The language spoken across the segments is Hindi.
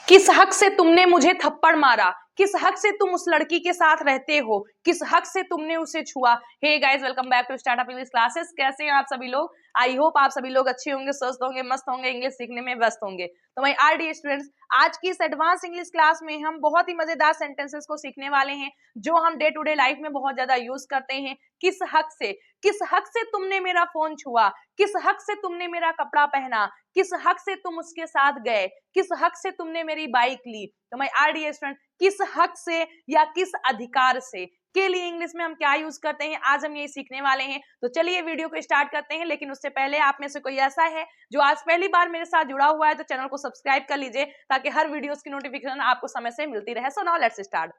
किस हक से तुमने मुझे थप्पड़ मारा, किस हक से तुम उस लड़की के साथ रहते हो, किस हक से तुमने उसे छुआ। Hey guys, welcome back to startup English classes. कैसे हैं आप सभी लोग? आई होप आप सभी लोग अच्छे होंगे, स्वस्थ होंगे, मस्त होंगे, इंग्लिश सीखने में व्यस्त होंगे। तो माय आर डी स्टूडेंट्स, आज की इस एडवांस इंग्लिश क्लास में हम बहुत ही मजेदार सेंटेंसेस को सीखने वाले हैं जो हम डे टू डे लाइफ में बहुत ज्यादा यूज करते हैं। किस हक से, किस हक से तुमने मेरा फोन छुआ, किस हक से तुमने मेरा कपड़ा पहना, किस हक से तुम उसके साथ गए, किस हक से तुमने मेरी बाइक ली। तो माय आर डी स्टूडेंट, किस हक से या किस अधिकार से के लिए इंग्लिश में हम क्या यूज करते हैं, आज हम ये सीखने वाले हैं। तो चलिए वीडियो को स्टार्ट करते हैं, लेकिन उससे पहले आप में से कोई ऐसा है जो आज पहली बार मेरे साथ जुड़ा हुआ है तो चैनल को सब्सक्राइब कर लीजिए ताकि हर वीडियोस की नोटिफिकेशन आपको समय से मिलती रहे। So now let's start.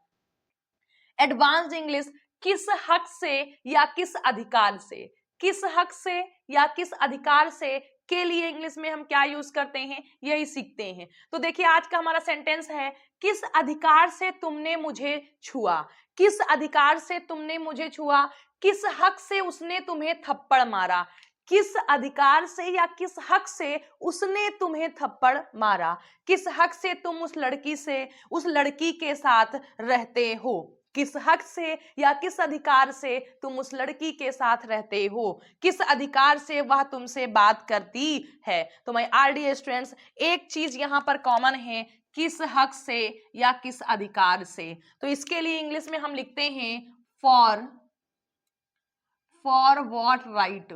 Advanced English, किस हक से या किस अधिकार से, किस हक से या किस अधिकार से के लिए इंग्लिश में हम क्या यूज करते हैं, यही सीखते हैं। तो देखिए आज का हमारा सेंटेंस है, किस अधिकार से तुमने मुझे छुआ, किस अधिकार से तुमने मुझे छुआ, किस हक से उसने तुम्हें थप्पड़ मारा, किस अधिकार से या किस हक से उसने तुम्हें थप्पड़ मारा, किस हक से तुम उस लड़की से, उस लड़की के साथ रहते हो, किस हक से या किस अधिकार से तुम उस लड़की के साथ रहते हो, किस अधिकार से वह तुमसे बात करती है। तो माय आर डी स्टूडेंट्स, एक चीज यहां पर कॉमन है, किस हक से या किस अधिकार से। तो इसके लिए इंग्लिश में हम लिखते हैं for what right,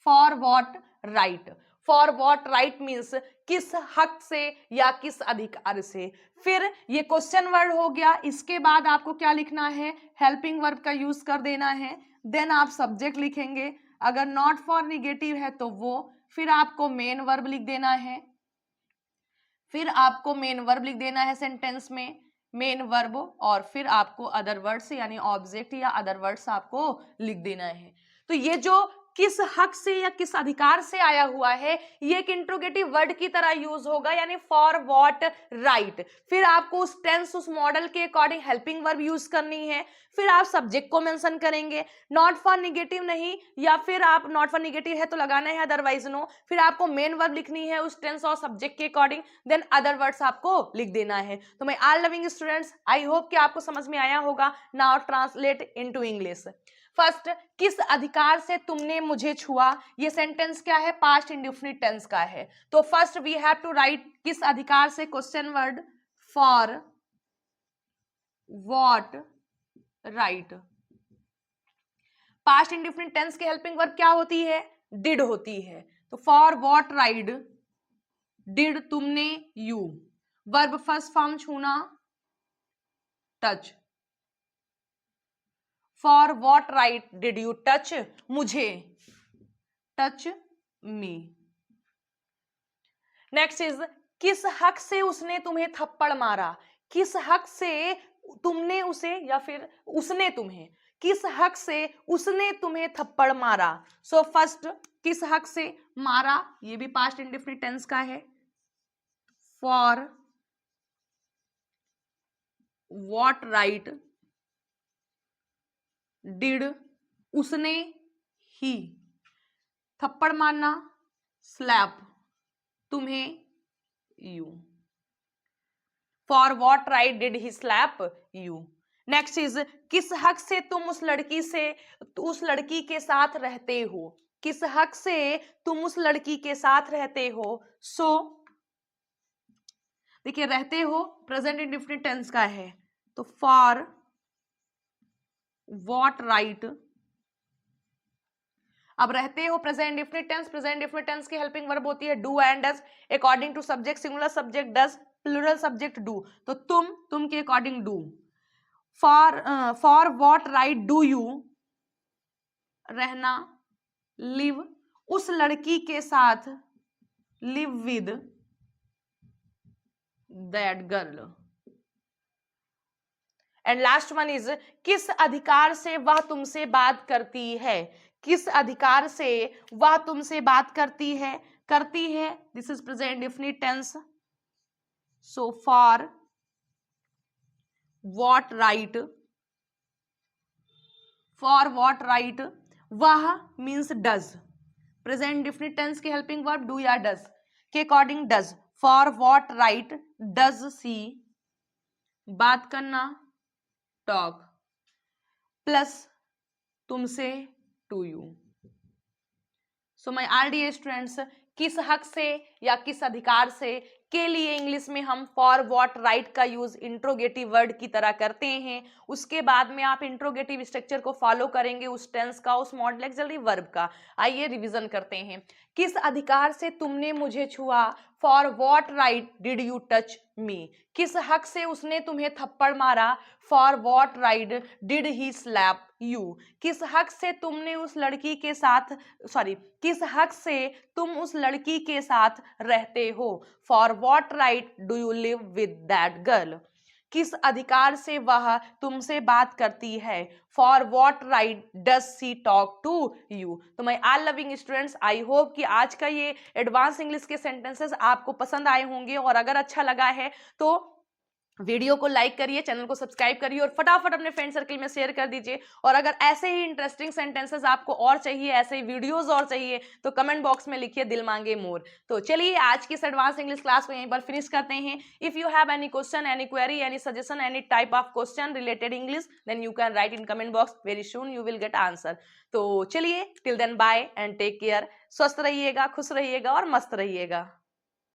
for what right, for what right means किस हक से या किस अधिकार से। फिर ये क्वेश्चन वर्ड हो गया, इसके बाद आपको क्या लिखना है, हेल्पिंग वर्ब का यूज कर देना है। देन आप सब्जेक्ट लिखेंगे, अगर नॉट फॉर निगेटिव है तो वो, फिर आपको मेन वर्ब लिख देना है, फिर आपको मेन वर्ब लिख देना है सेंटेंस में, मेन वर्ब, और फिर आपको अदर वर्ड्स यानी ऑब्जेक्ट या अदर वर्ड्स आपको लिख देना है। तो ये जो किस हक से या किस अधिकार से आया हुआ है, ये एक इंट्रोगेटिव वर्ड की तरह यूज होगा, यानी फॉर व्हाट राइट। फिर आपको उस टेंस, उस मॉडल के अकॉर्डिंग हेल्पिंग वर्ब यूज करनी है, फिर आप सब्जेक्ट को मेंशन करेंगे, नॉट फॉर निगेटिव नहीं, या फिर आप नॉट फॉर निगेटिव है तो लगाना है, अदरवाइज नो। फिर आपको मेन वर्ब लिखनी है उस टेंस और सब्जेक्ट के अकॉर्डिंग, देन अदर वर्ड्स आपको लिख देना है। तो मैं आल लविंग स्टूडेंट्स, आई होप कि आपको समझ में आया होगा। Now translate into English. First, किस अधिकार से तुमने मुझे छुआ, ये सेंटेंस क्या है, पास्ट इंडेफिनिट टेंस का है। तो first we have to write किस अधिकार से, question word for what right. Past indefinite tense की हेल्पिंग वर्ब क्या होती है, डिड होती है। तो फॉर व्हाट राइट डिड तुमने यू, वर्ब फर्स्ट फॉर्म छूना, touch. For what right did you touch मुझे, टच मी। नेक्स्ट इज, किस हक से उसने तुम्हें थप्पड़ मारा, किस हक से तुमने उसे या फिर उसने तुम्हें, किस हक से उसने तुम्हें थप्पड़ मारा। सो फर्स्ट, किस हक से, मारा ये भी पास्ट इंडेफिनिट टेंस का है, फॉर व्हाट राइट डिड उसने ही, थप्पड़ मारना स्लैप, तुम्हें you, for what right did he slap you. Next is, किस हक से तुम उस लड़की से, उस लड़की के साथ रहते हो, किस हक से तुम उस लड़की के साथ रहते हो। सो देखिए रहते हो प्रेजेंट इंडेफिनिट टेंस का है, तो फॉर व्हाट राइट, अब रहते हो present indefinite tense, present indefinite tense की हेल्पिंग वर्ब होती है do and does, according to subject singular subject does, plural subject do. तो तुम के according do. For what right do you, रहना, लिव, उस लड़की के साथ, live with that girl. And last one is, किस अधिकार से वह तुमसे बात करती है, किस अधिकार से वह तुमसे बात करती है, करती है, this is present indefinite tense. So for what right, for what right, वह means does, present indefinite tense की हेल्पिंग वर्ब डू या डज, के according does, for what right does she, बात करना टॉक, प्लस तुमसे to you. So my all dear students, किस हक से या किस अधिकार से के लिए इंग्लिश में हम फॉर व्हाट राइट का यूज इंट्रोगेटिव वर्ड की तरह करते हैं। उसके बाद में आप इंट्रोगेटिव स्ट्रक्चर को फॉलो करेंगे, उस टेंस का, उस मॉडल ऑक्सिलरी वर्ब का। आइए रिवीजन करते हैं। किस अधिकार से तुमने मुझे छुआ, for what right did you touch me. किस हक से उसने तुम्हें थप्पड़ मारा, for what right did he slap you. किस हक से तुमने उस लड़की के साथ किस हक से तुम उस लड़की के साथ रहते हो, for what right do you live with that girl. किस अधिकार से वह तुमसे बात करती है, for what right does she talk to you. तो my all loving students, I hope कि आज का ये एडवांस इंग्लिश के सेंटेंसेस आपको पसंद आए होंगे, और अगर अच्छा लगा है तो वीडियो को लाइक करिए, चैनल को सब्सक्राइब करिए और फटाफट अपने फ्रेंड सर्कल में शेयर कर दीजिए। और अगर ऐसे ही इंटरेस्टिंग सेंटेंसेस आपको और चाहिए, ऐसे ही वीडियोस और चाहिए, तो कमेंट बॉक्स में लिखिए दिल मांगे मोर। तो चलिए आज की इस एडवांस इंग्लिश क्लास को यहीं पर फिनिश करते हैं। If you have any question, any query, any suggestion, any type of question related English, then you can write in comment box, very soon you will get answer. तो चलिए, till then bye and take care. स्वस्थ रहिएगा, खुश रहिएगा और मस्त रहिएगा।